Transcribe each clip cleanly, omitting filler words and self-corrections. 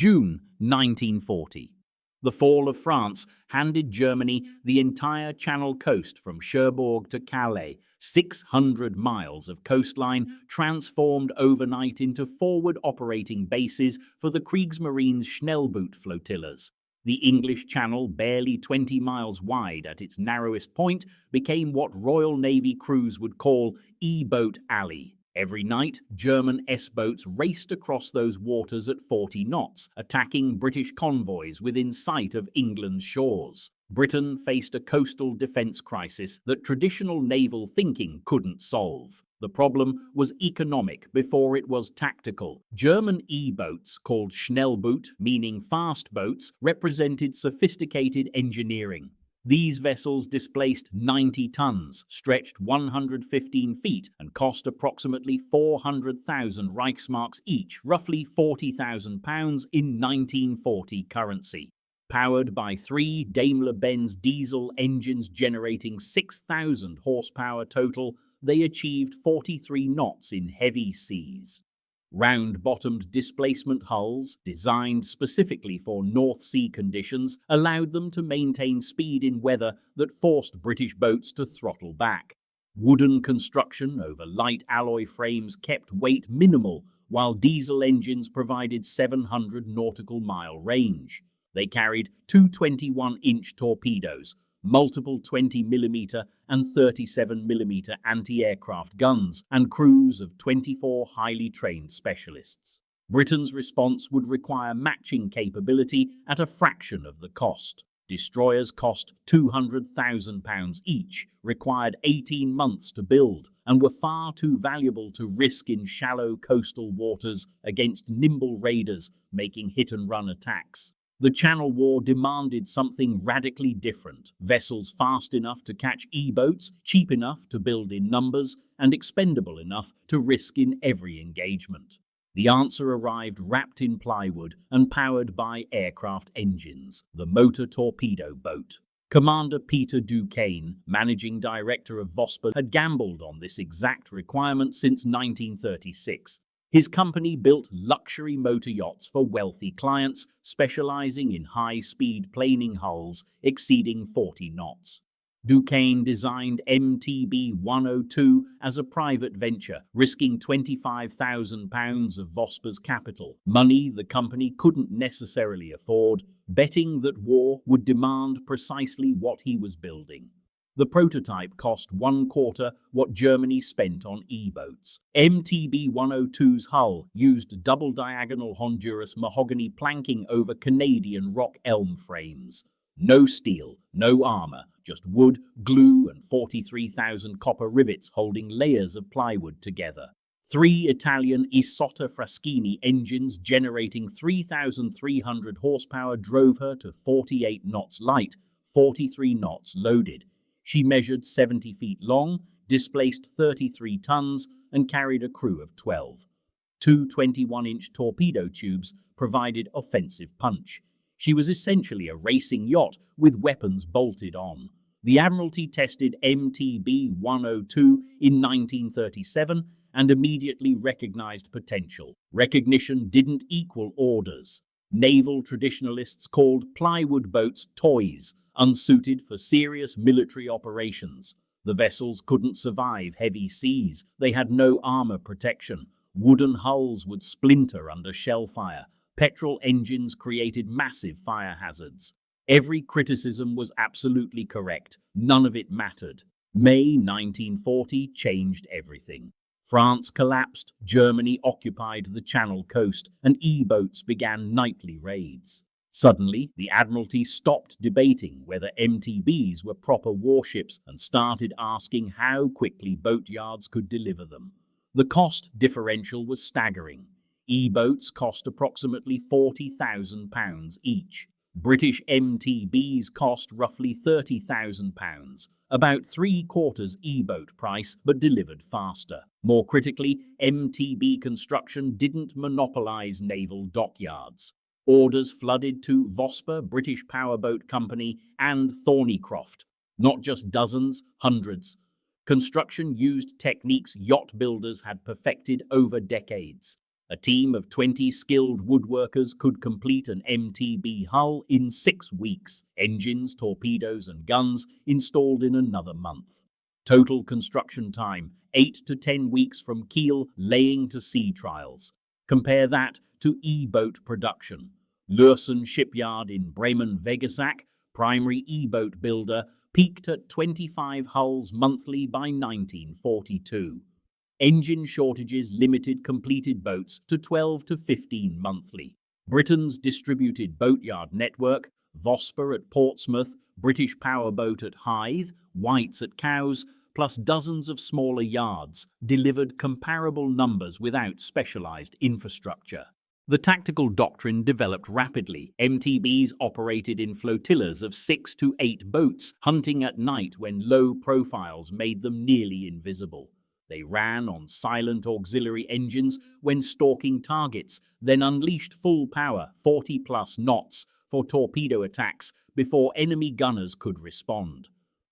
June 1940. The fall of France handed Germany the entire Channel coast from Cherbourg to Calais, 600 miles of coastline transformed overnight into forward operating bases for the Kriegsmarine's Schnellboote flotillas. The English Channel, barely 20 miles wide at its narrowest point, became what Royal Navy crews would call E-boat alley. Every night, German S-boats raced across those waters at 40 knots, attacking British convoys within sight of England's shores. Britain faced a coastal defence crisis that traditional naval thinking couldn't solve. The problem was economic before it was tactical. German E-boats, called Schnellboote, meaning fast boats, represented sophisticated engineering. These vessels displaced 90 tons, stretched 115 feet, and cost approximately 400,000 Reichsmarks each, roughly £40,000 in 1940 currency. Powered by 3 Daimler-Benz diesel engines generating 6,000 horsepower total, they achieved 43 knots in heavy seas. Round-bottomed displacement hulls, designed specifically for North Sea conditions, allowed them to maintain speed in weather that forced British boats to throttle back. Wooden construction over light alloy frames kept weight minimal, while diesel engines provided 700 nautical mile range. They carried 2 21-inch torpedoes, multiple 20mm and 37mm anti-aircraft guns, and crews of 24 highly trained specialists. Britain's response would require matching capability at a fraction of the cost. Destroyers cost £200,000 each, required 18 months to build, and were far too valuable to risk in shallow coastal waters against nimble raiders making hit-and-run attacks. The Channel War demanded something radically different: vessels fast enough to catch E-boats, cheap enough to build in numbers, and expendable enough to risk in every engagement. The answer arrived wrapped in plywood and powered by aircraft engines: the motor torpedo boat. Commander Peter Duquesne, managing director of Vosper, had gambled on this exact requirement since 1936. His company built luxury motor yachts for wealthy clients, specializing in high-speed planing hulls exceeding 40 knots. Duquesne designed MTB 102 as a private venture, risking £25,000 of Vosper's capital, money the company couldn't necessarily afford, betting that war would demand precisely what he was building. The prototype cost 1/4 what Germany spent on E-boats. MTB 102's hull used double-diagonal Honduras mahogany planking over Canadian rock elm frames. No steel, no armor, just wood, glue, and 43,000 copper rivets holding layers of plywood together. 3 Italian Isotta Fraschini engines generating 3,300 horsepower drove her to 48 knots light, 43 knots loaded. She measured 70 feet long, displaced 33 tons, and carried a crew of 12. 2 21-inch torpedo tubes provided offensive punch. She was essentially a racing yacht with weapons bolted on. The Admiralty tested MTB 102 in 1937 and immediately recognized potential. Recognition didn't equal orders. Naval traditionalists called plywood boats toys, unsuited for serious military operations. The vessels couldn't survive heavy seas. They had no armor protection. Wooden hulls would splinter under shell fire. Petrol engines created massive fire hazards. Every criticism was absolutely correct. None of it mattered. May 1940 changed everything. France collapsed, Germany occupied the Channel coast, and E-boats began nightly raids. Suddenly, the Admiralty stopped debating whether MTBs were proper warships and started asking how quickly boatyards could deliver them. The cost differential was staggering. E-boats cost approximately £40,000 each. British MTBs cost roughly £30,000, about 3/4 E-boat price, but delivered faster. More critically, MTB construction didn't monopolize naval dockyards. Orders flooded to Vosper, British Powerboat Company, and Thornycroft. Not just dozens, hundreds. Construction used techniques yacht builders had perfected over decades. A team of 20 skilled woodworkers could complete an MTB hull in 6 weeks, engines, torpedoes, and guns installed in another month. Total construction time, 8 to 10 weeks from keel laying to sea trials. Compare that to E-boat production. Lürsen Shipyard in Bremen-Vegesack, primary E-boat builder, peaked at 25 hulls monthly by 1942. Engine shortages limited completed boats to 12 to 15 monthly. Britain's distributed boatyard network, Vosper at Portsmouth, British Powerboat at Hythe, White's at Cowes, plus dozens of smaller yards, delivered comparable numbers without specialised infrastructure. The tactical doctrine developed rapidly. MTBs operated in flotillas of 6 to 8 boats, hunting at night when low profiles made them nearly invisible. They ran on silent auxiliary engines when stalking targets, then unleashed full power, 40-plus knots, for torpedo attacks before enemy gunners could respond.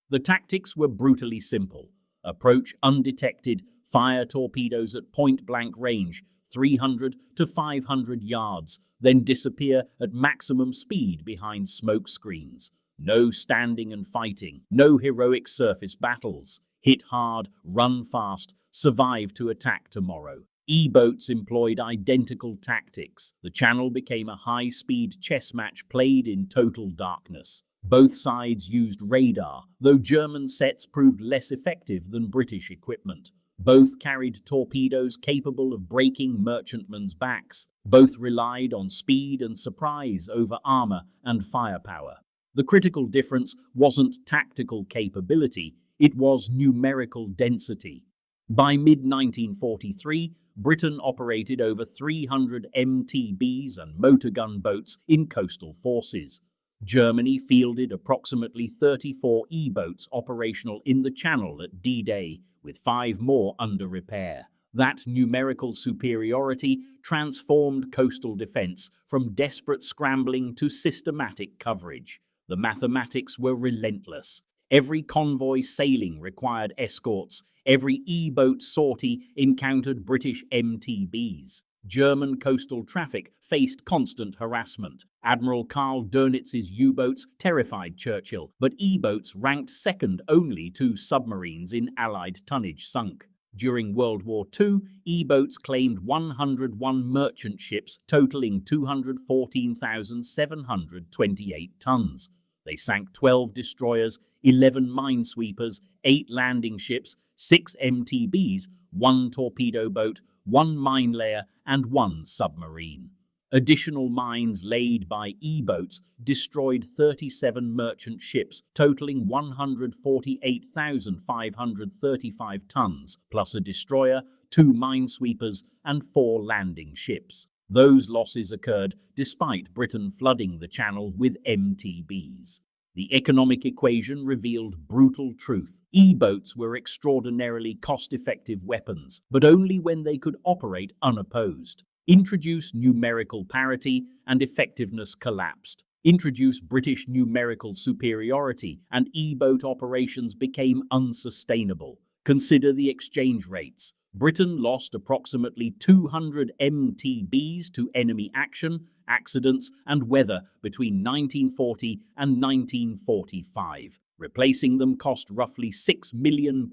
The tactics were brutally simple. Approach undetected, fire torpedoes at point-blank range, 300 to 500 yards, then disappear at maximum speed behind smoke screens. No standing and fighting, no heroic surface battles. Hit hard, run fast, survive to attack tomorrow. E-boats employed identical tactics. The channel became a high-speed chess match played in total darkness. Both sides used radar, though German sets proved less effective than British equipment. Both carried torpedoes capable of breaking merchantmen's backs. Both relied on speed and surprise over armor and firepower. The critical difference wasn't tactical capability, it was numerical density. By mid-1943, Britain operated over 300 MTBs and motor gun boats in coastal forces. Germany fielded approximately 34 E-boats operational in the Channel at D-Day, with 5 more under repair. That numerical superiority transformed coastal defense from desperate scrambling to systematic coverage. The mathematics were relentless. Every convoy sailing required escorts. Every E-boat sortie encountered British MTBs. German coastal traffic faced constant harassment. Admiral Karl Dönitz's U-boats terrified Churchill, but E-boats ranked second only to submarines in Allied tonnage sunk. During World War II, E-boats claimed 101 merchant ships totaling 214,728 tons. They sank 12 destroyers, 11 minesweepers, 8 landing ships, 6 MTBs, 1 torpedo boat, 1 mine layer, and 1 submarine. Additional mines laid by E-boats destroyed 37 merchant ships, totaling 148,535 tons, plus a destroyer, 2 minesweepers, and 4 landing ships. Those losses occurred despite Britain flooding the Channel with MTBs. The economic equation revealed brutal truth. E-boats were extraordinarily cost-effective weapons, but only when they could operate unopposed. Introduce numerical parity, and effectiveness collapsed. Introduce British numerical superiority, and E-boat operations became unsustainable. Consider the exchange rates. Britain lost approximately 200 MTBs to enemy action, accidents, and weather between 1940 and 1945. Replacing them cost roughly £6 million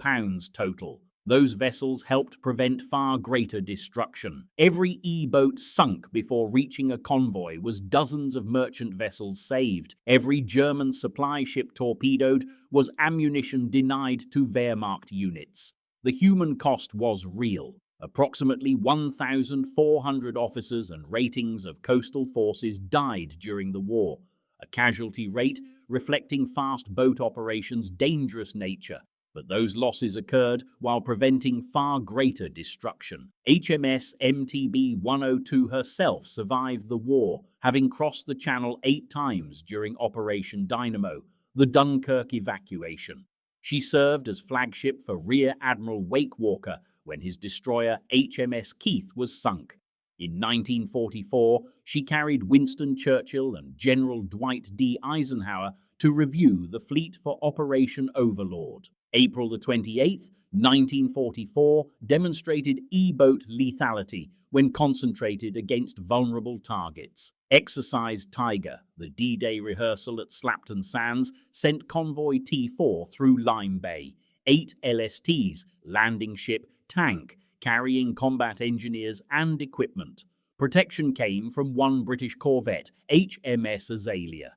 total. Those vessels helped prevent far greater destruction. Every E-boat sunk before reaching a convoy was dozens of merchant vessels saved. Every German supply ship torpedoed was ammunition denied to Wehrmacht units. The human cost was real. Approximately 1,400 officers and ratings of coastal forces died during the war, a casualty rate reflecting fast boat operations' dangerous nature. But those losses occurred while preventing far greater destruction. HMS MTB 102 herself survived the war, having crossed the Channel 8 times during Operation Dynamo, the Dunkirk evacuation. She served as flagship for Rear Admiral Wake Walker when his destroyer HMS Keith was sunk. In 1944, she carried Winston Churchill and General Dwight D. Eisenhower to review the fleet for Operation Overlord. April 28, 1944, demonstrated E-boat lethality when concentrated against vulnerable targets. Exercise Tiger, the D-Day rehearsal at Slapton Sands, sent convoy T4 through Lime Bay. 8 LSTs, landing ship, tank, carrying combat engineers and equipment. Protection came from one British corvette, HMS Azalea.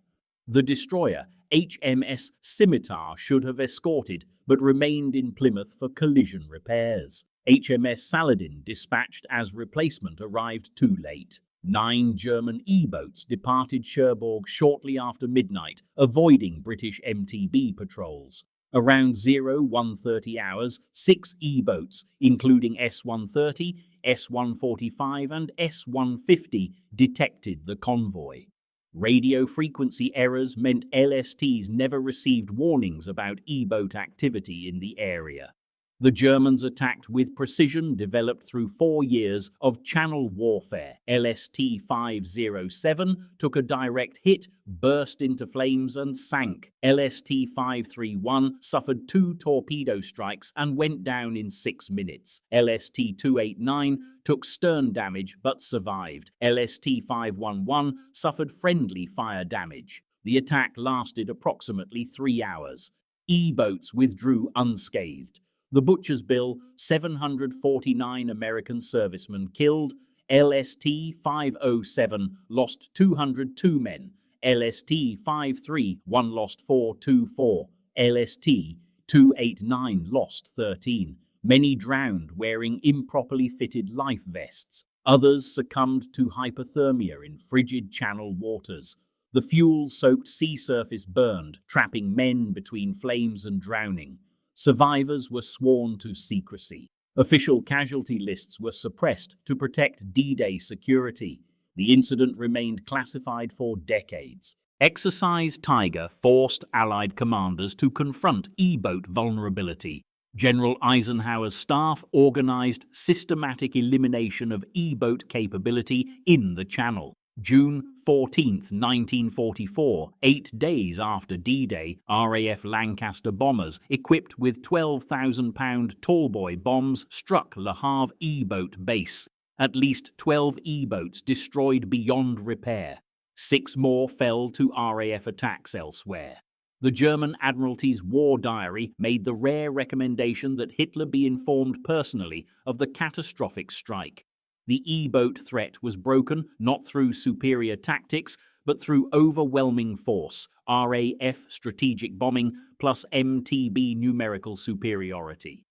The destroyer, HMS Scimitar, should have escorted, but remained in Plymouth for collision repairs. HMS Saladin, dispatched as replacement, arrived too late. 9 German E-boats departed Cherbourg shortly after midnight, avoiding British MTB patrols. Around 0130 hours, 6 E-boats, including S-130, S-145 and S-150, detected the convoy. Radio frequency errors meant LSTs never received warnings about E-boat activity in the area. The Germans attacked with precision developed through 4 years of channel warfare. LST-507 took a direct hit, burst into flames and sank. LST-531 suffered 2 torpedo strikes and went down in 6 minutes. LST-289 took stern damage but survived. LST-511 suffered friendly fire damage. The attack lasted approximately 3 hours. E-boats withdrew unscathed. The Butcher's Bill, 749 American servicemen killed. LST-507 lost 202 men. LST-531 lost 424. LST-289 lost 13. Many drowned wearing improperly fitted life vests. Others succumbed to hypothermia in frigid channel waters. The fuel-soaked sea surface burned, trapping men between flames and drowning. Survivors were sworn to secrecy. Official casualty lists were suppressed to protect D-Day security. The incident remained classified for decades. Exercise Tiger forced Allied commanders to confront E-boat vulnerability. General Eisenhower's staff organized systematic elimination of E-boat capability in the Channel. June 14, 1944, 8 days after D-Day, RAF Lancaster bombers equipped with 12,000-pound tallboy bombs struck Le Havre E-boat base. At least 12 E-boats destroyed beyond repair. 6 more fell to RAF attacks elsewhere. The German Admiralty's war diary made the rare recommendation that Hitler be informed personally of the catastrophic strike. The E-boat threat was broken not through superior tactics, but through overwhelming force, RAF strategic bombing plus MTB numerical superiority.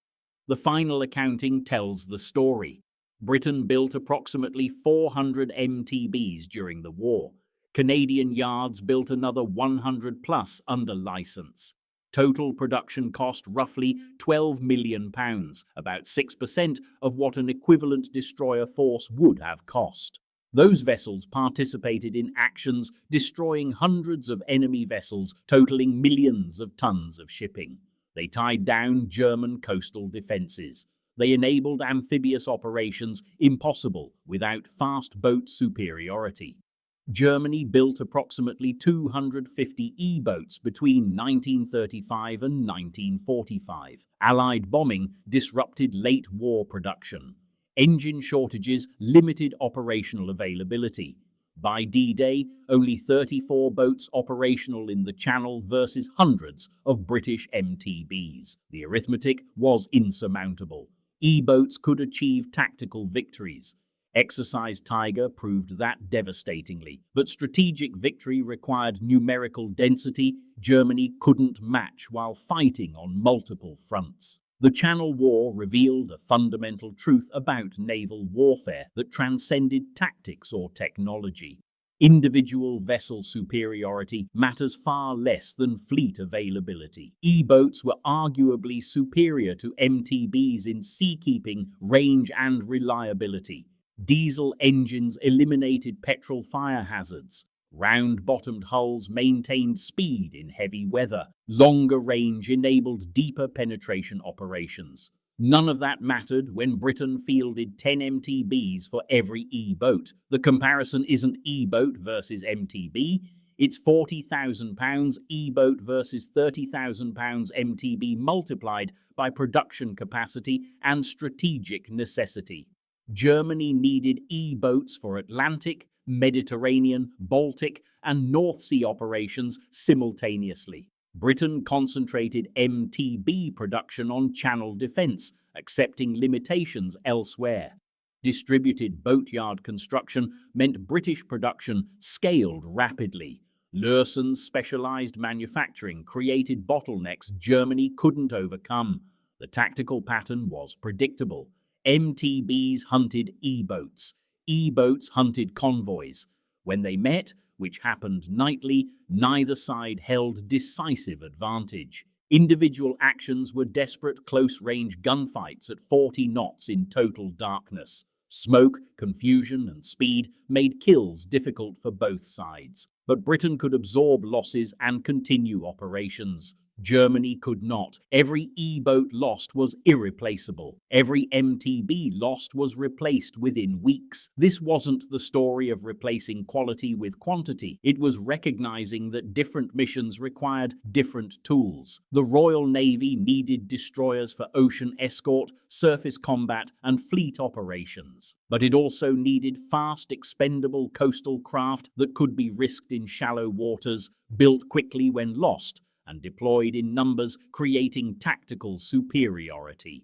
The final accounting tells the story. Britain built approximately 400 MTBs during the war. Canadian yards built another 100 plus under license. Total production cost roughly £12 million, about 6% of what an equivalent destroyer force would have cost. Those vessels participated in actions destroying hundreds of enemy vessels, totaling millions of tons of shipping. They tied down German coastal defenses. They enabled amphibious operations impossible without fast boat superiority. Germany built approximately 250 E-boats between 1935 and 1945. Allied bombing disrupted late war production. Engine shortages limited operational availability. By D-Day, only 34 boats operational in the Channel versus hundreds of British MTBs. The arithmetic was insurmountable. E-boats could achieve tactical victories. Exercise Tiger proved that devastatingly, but strategic victory required numerical density Germany couldn't match while fighting on multiple fronts. The Channel War revealed a fundamental truth about naval warfare that transcended tactics or technology. Individual vessel superiority matters far less than fleet availability. E-boats were arguably superior to MTBs in seakeeping, range and reliability. Diesel engines eliminated petrol fire hazards. Round-bottomed hulls maintained speed in heavy weather. Longer range enabled deeper penetration operations. None of that mattered when Britain fielded 10 MTBs for every E-boat. The comparison isn't E-boat versus MTB. It's £40,000 E-boat versus £30,000 MTB multiplied by production capacity and strategic necessity. Germany needed E-boats for Atlantic, Mediterranean, Baltic, and North Sea operations simultaneously. Britain concentrated MTB production on channel defence, accepting limitations elsewhere. Distributed boatyard construction meant British production scaled rapidly. Lewson's specialised manufacturing created bottlenecks Germany couldn't overcome. The tactical pattern was predictable. MTBs hunted E-boats. E-boats hunted convoys. When they met, which happened nightly, neither side held decisive advantage. Individual actions were desperate close-range gunfights at 40 knots in total darkness. Smoke, confusion, and speed made kills difficult for both sides, but Britain could absorb losses and continue operations. Germany could not. Every E-boat lost was irreplaceable. Every MTB lost was replaced within weeks. This wasn't the story of replacing quality with quantity. It was recognizing that different missions required different tools. The Royal Navy needed destroyers for ocean escort, surface combat, and fleet operations. But it also needed fast, expendable coastal craft that could be risked in shallow waters, built quickly when lost, and deployed in numbers, creating tactical superiority.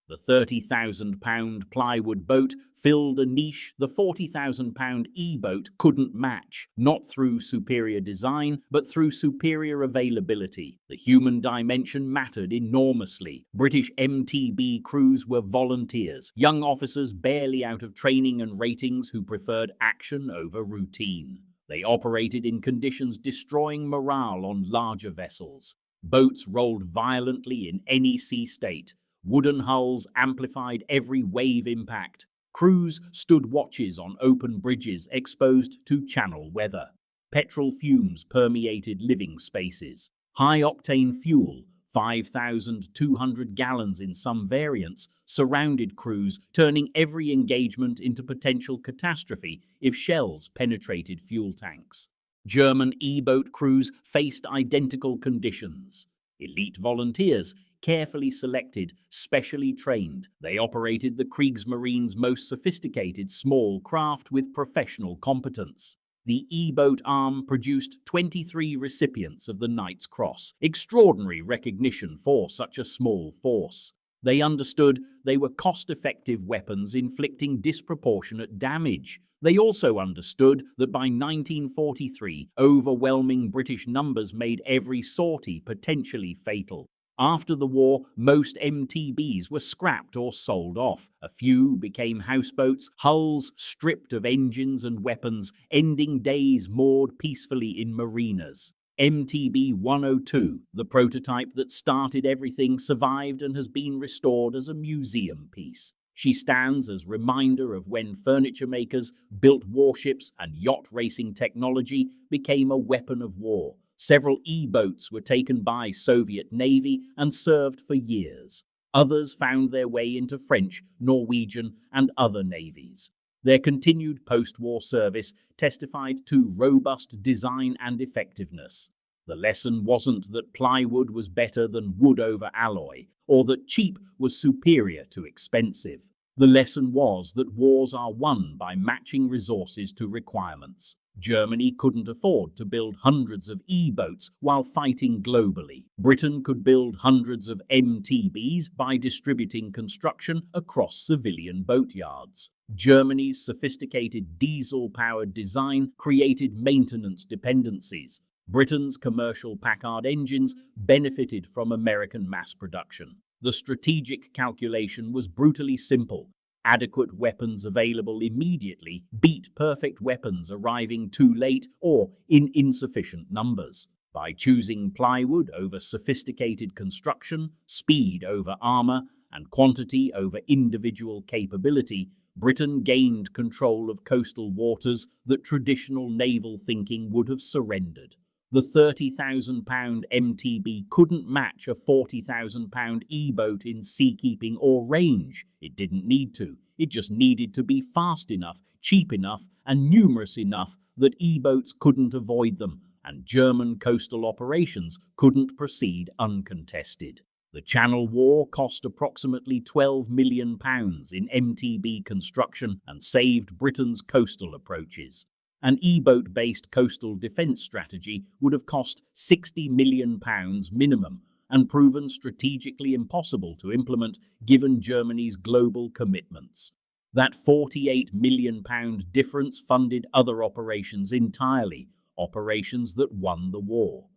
The 30,000-pound plywood boat filled a niche the 40,000-pound E-boat couldn't match, not through superior design, but through superior availability. The human dimension mattered enormously. British MTB crews were volunteers, young officers barely out of training and ratings who preferred action over routine. They operated in conditions destroying morale on larger vessels. Boats rolled violently in any sea state. Wooden hulls amplified every wave impact. Crews stood watches on open bridges exposed to channel weather. Petrol fumes permeated living spaces. High-octane fuel, 5,200 gallons in some variants, surrounded crews, turning every engagement into potential catastrophe if shells penetrated fuel tanks. German E-boat crews faced identical conditions. Elite volunteers, carefully selected, specially trained. They operated the Kriegsmarine's most sophisticated small craft with professional competence. The E-boat arm produced 23 recipients of the Knight's Cross, extraordinary recognition for such a small force. They understood they were cost-effective weapons inflicting disproportionate damage. They also understood that by 1943, overwhelming British numbers made every sortie potentially fatal. After the war, most MTBs were scrapped or sold off. A few became houseboats, hulls stripped of engines and weapons, ending days moored peacefully in marinas. MTB 102, the prototype that started everything, survived and has been restored as a museum piece. She stands as reminder of when furniture makers built warships and yacht racing technology became a weapon of war. Several E-boats were taken by Soviet Navy and served for years. Others found their way into French, Norwegian, and other navies. Their continued post-war service testified to robust design and effectiveness. The lesson wasn't that plywood was better than wood over alloy, or that cheap was superior to expensive. The lesson was that wars are won by matching resources to requirements. Germany couldn't afford to build hundreds of E-boats while fighting globally. Britain could build hundreds of MTBs by distributing construction across civilian boatyards. Germany's sophisticated diesel-powered design created maintenance dependencies. Britain's commercial Packard engines benefited from American mass production. The strategic calculation was brutally simple. Adequate weapons available immediately beat perfect weapons arriving too late or in insufficient numbers. By choosing plywood over sophisticated construction, speed over armor, and quantity over individual capability, Britain gained control of coastal waters that traditional naval thinking would have surrendered. The 30,000-pound MTB couldn't match a 40,000-pound E-boat in seakeeping or range. It didn't need to. It just needed to be fast enough, cheap enough, and numerous enough that E-boats couldn't avoid them, and German coastal operations couldn't proceed uncontested. The Channel War cost approximately £12 million in MTB construction and saved Britain's coastal approaches. An e-boat-based coastal defence strategy would have cost £60 million minimum and proven strategically impossible to implement given Germany's global commitments. That £48 million difference funded other operations entirely, operations that won the war.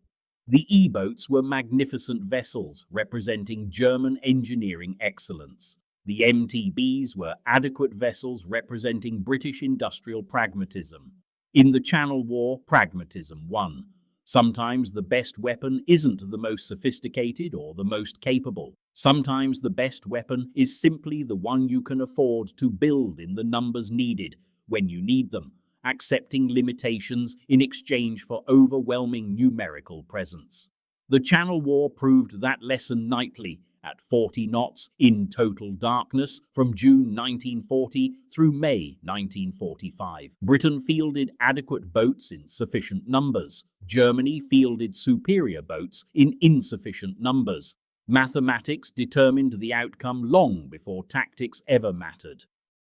The e-boats were magnificent vessels representing German engineering excellence. The MTBs were adequate vessels representing British industrial pragmatism. In the Channel War, pragmatism won. Sometimes the best weapon isn't the most sophisticated or the most capable. Sometimes the best weapon is simply the one you can afford to build in the numbers needed when you need them, accepting limitations in exchange for overwhelming numerical presence. The Channel War proved that lesson nightly at 40 knots in total darkness from June 1940 through May 1945. Britain fielded adequate boats in sufficient numbers. Germany fielded superior boats in insufficient numbers. Mathematics determined the outcome long before tactics ever mattered.